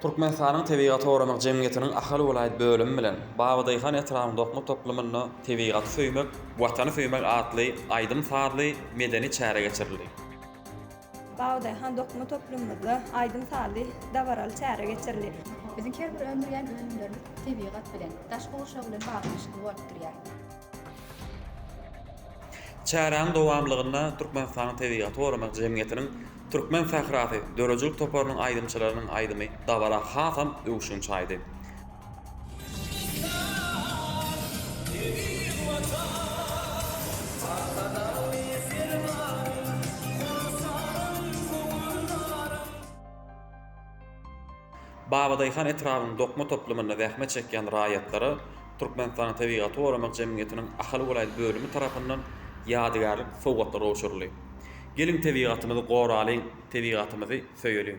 Türkmenistanyň Tebigat Horama Jemgyýetiniň Ahal Welaýat bölümi bilen Babadyhan etrawyny dokma toplumyny tebigaty söýmek, watany söýmek adly aýdym sadly medeni çäre geçirildi. Babadyhan dokma toplumymyzda aýdym sadly dabaraly çäre geçirildi. Biziň her bir ömürýän öňümlerimiz tebigat bilen, daşky uşagy bilen baglanşykly bolup durýar. Çäräň dowamlygyna Türkmenistanyň Tebigat Horama Jemgyýetiniň Türkmen Fähraty dörejilik toparynyň aýdymçylarynyň aýdymy dabara hasam öwüşüň çaýdy. Babadyhan etrawyny dokma toplumyna zähmet çekýän raýatlary Türkmenistanyň Tebigat Horama Jemgyýetiniň Ahal Welaýat bölümi tarapyndan ýadygarlyk sowgatlar owşurly. Gelin tebigatymyzy goralyň, tebigatymyzy söýelin.